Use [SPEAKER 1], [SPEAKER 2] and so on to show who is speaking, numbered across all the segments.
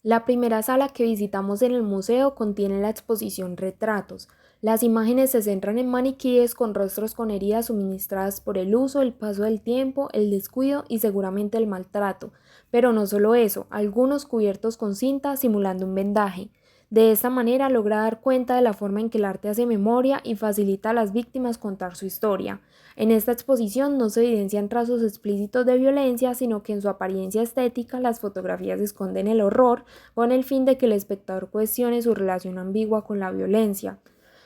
[SPEAKER 1] La primera sala que visitamos en el museo contiene la exposición Retratos. Las imágenes se centran en maniquíes con rostros con heridas suministradas por el uso, el paso del tiempo, el descuido y seguramente el maltrato. Pero no solo eso, algunos cubiertos con cinta simulando un vendaje. De esta manera logra dar cuenta de la forma en que el arte hace memoria y facilita a las víctimas contar su historia. En esta exposición no se evidencian trazos explícitos de violencia, sino que en su apariencia estética las fotografías esconden el horror con el fin de que el espectador cuestione su relación ambigua con la violencia.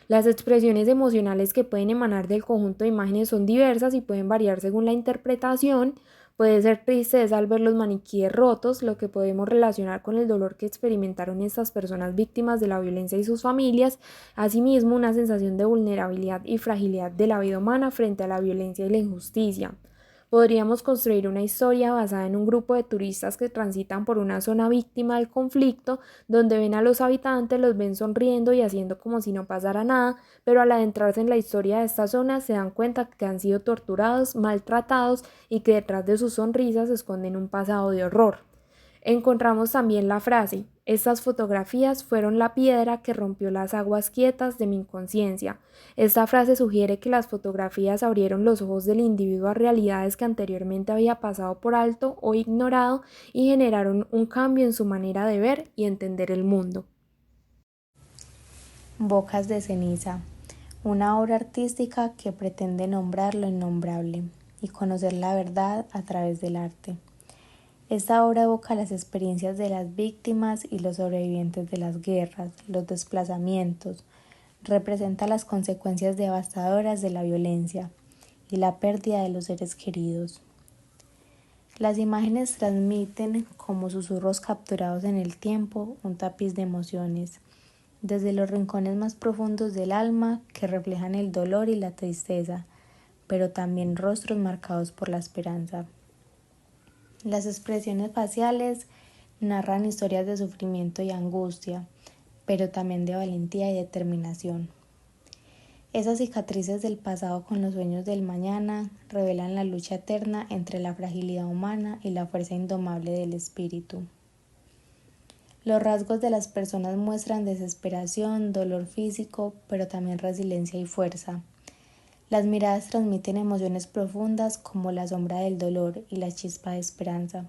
[SPEAKER 1] Las expresiones emocionales que pueden emanar del conjunto de imágenes son diversas y pueden variar según la interpretación. Puede ser tristeza al ver los maniquíes rotos, lo que podemos relacionar con el dolor que experimentaron estas personas víctimas de la violencia y sus familias, asimismo una sensación de vulnerabilidad y fragilidad de la vida humana frente a la violencia y la injusticia. Podríamos construir una historia basada en un grupo de turistas que transitan por una zona víctima del conflicto, donde ven a los habitantes, los ven sonriendo y haciendo como si no pasara nada, pero al adentrarse en la historia de esta zona se dan cuenta que han sido torturados, maltratados y que detrás de sus sonrisas se esconden un pasado de horror. Encontramos también la frase: estas fotografías fueron la piedra que rompió las aguas quietas de mi inconsciencia. Esta frase sugiere que las fotografías abrieron los ojos del individuo a realidades que anteriormente había pasado por alto o ignorado y generaron un cambio en su manera de ver y entender el mundo.
[SPEAKER 2] Bocas de ceniza, una obra artística que pretende nombrar lo innombrable y conocer la verdad a través del arte. Esta obra evoca las experiencias de las víctimas y los sobrevivientes de las guerras, los desplazamientos, representa las consecuencias devastadoras de la violencia y la pérdida de los seres queridos. Las imágenes transmiten, como susurros capturados en el tiempo, un tapiz de emociones, desde los rincones más profundos del alma que reflejan el dolor y la tristeza, pero también rostros marcados por la esperanza. Las expresiones faciales narran historias de sufrimiento y angustia, pero también de valentía y determinación. Esas cicatrices del pasado con los sueños del mañana revelan la lucha eterna entre la fragilidad humana y la fuerza indomable del espíritu. Los rasgos de las personas muestran desesperación, dolor físico, pero también resiliencia y fuerza. Las miradas transmiten emociones profundas como la sombra del dolor y la chispa de esperanza.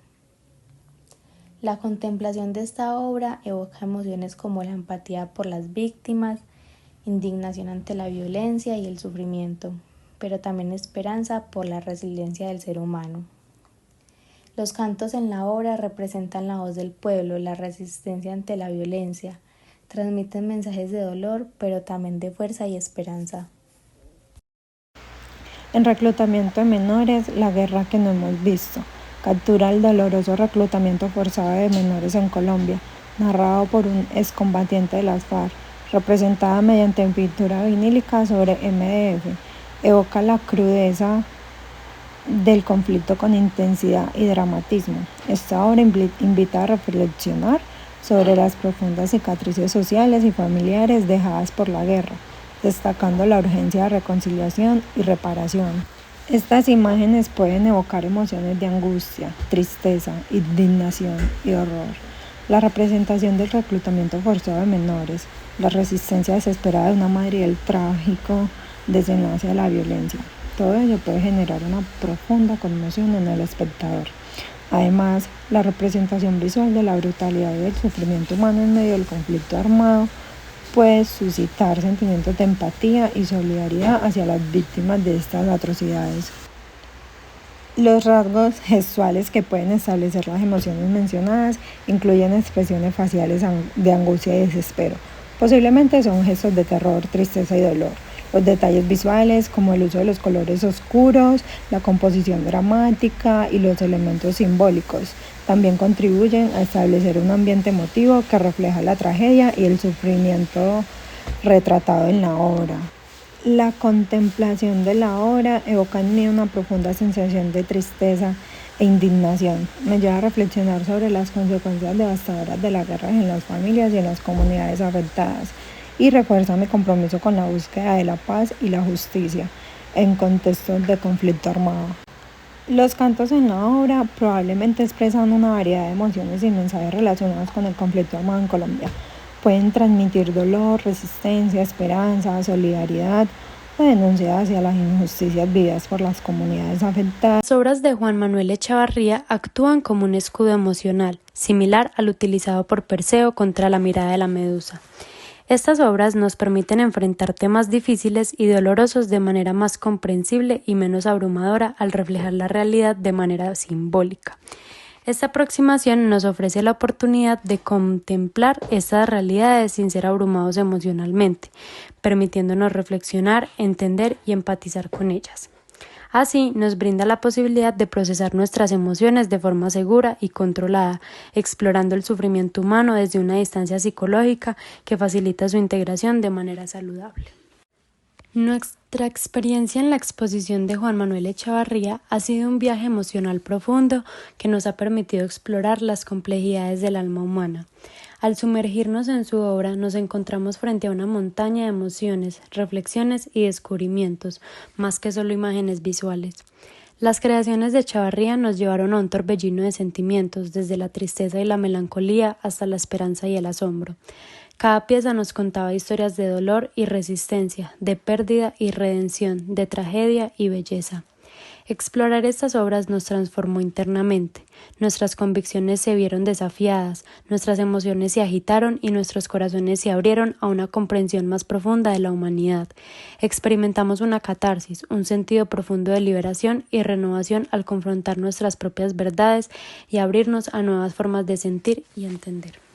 [SPEAKER 2] La contemplación de esta obra evoca emociones como la empatía por las víctimas, indignación ante la violencia y el sufrimiento, pero también esperanza por la resiliencia del ser humano. Los cantos en la obra representan la voz del pueblo, la resistencia ante la violencia, transmiten mensajes de dolor, pero también de fuerza y esperanza.
[SPEAKER 3] En reclutamiento de menores, la guerra que no hemos visto. Captura el doloroso reclutamiento forzado de menores en Colombia, narrado por un excombatiente de las FARC, representada mediante pintura vinílica sobre MDF. Evoca la crudeza del conflicto con intensidad y dramatismo. Esta obra invita a reflexionar sobre las profundas cicatrices sociales y familiares dejadas por la guerra, destacando la urgencia de reconciliación y reparación. Estas imágenes pueden evocar emociones de angustia, tristeza, indignación y horror. La representación del reclutamiento forzado de menores, la resistencia desesperada de una madre y el trágico desenlace de la violencia. Todo ello puede generar una profunda conmoción en el espectador. Además, la representación visual de la brutalidad y del sufrimiento humano en medio del conflicto armado puede suscitar sentimientos de empatía y solidaridad hacia las víctimas de estas atrocidades. Los rasgos gestuales que pueden establecer las emociones mencionadas incluyen expresiones faciales de angustia y desespero. Posiblemente son gestos de terror, tristeza y dolor. Los detalles visuales, como el uso de los colores oscuros, la composición dramática y los elementos simbólicos, también contribuyen a establecer un ambiente emotivo que refleja la tragedia y el sufrimiento retratado en la obra. La contemplación de la obra evoca en mí una profunda sensación de tristeza e indignación. Me lleva a reflexionar sobre las consecuencias devastadoras de la guerra en las familias y en las comunidades afectadas, y refuerza mi compromiso con la búsqueda de la paz y la justicia en contextos de conflicto armado. Los cantos en la obra probablemente expresan una variedad de emociones y mensajes relacionados con el conflicto armado en Colombia. Pueden transmitir dolor, resistencia, esperanza, solidaridad o denuncia hacia las injusticias vividas por las comunidades afectadas.
[SPEAKER 4] Las obras de Juan Manuel Echavarría actúan como un escudo emocional, similar al utilizado por Perseo contra la mirada de la medusa. Estas obras nos permiten enfrentar temas difíciles y dolorosos de manera más comprensible y menos abrumadora al reflejar la realidad de manera simbólica. Esta aproximación nos ofrece la oportunidad de contemplar estas realidades sin ser abrumados emocionalmente, permitiéndonos reflexionar, entender y empatizar con ellas. Así, nos brinda la posibilidad de procesar nuestras emociones de forma segura y controlada, explorando el sufrimiento humano desde una distancia psicológica que facilita su integración de manera saludable. Nuestra experiencia en la exposición de Juan Manuel Echavarría ha sido un viaje emocional profundo que nos ha permitido explorar las complejidades del alma humana. Al sumergirnos en su obra, nos encontramos frente a una montaña de emociones, reflexiones y descubrimientos, más que solo imágenes visuales. Las creaciones de Echavarría nos llevaron a un torbellino de sentimientos, desde la tristeza y la melancolía hasta la esperanza y el asombro. Cada pieza nos contaba historias de dolor y resistencia, de pérdida y redención, de tragedia y belleza. Explorar estas obras nos transformó internamente. Nuestras convicciones se vieron desafiadas, nuestras emociones se agitaron y nuestros corazones se abrieron a una comprensión más profunda de la humanidad. Experimentamos una catarsis, un sentido profundo de liberación y renovación al confrontar nuestras propias verdades y abrirnos a nuevas formas de sentir y entender.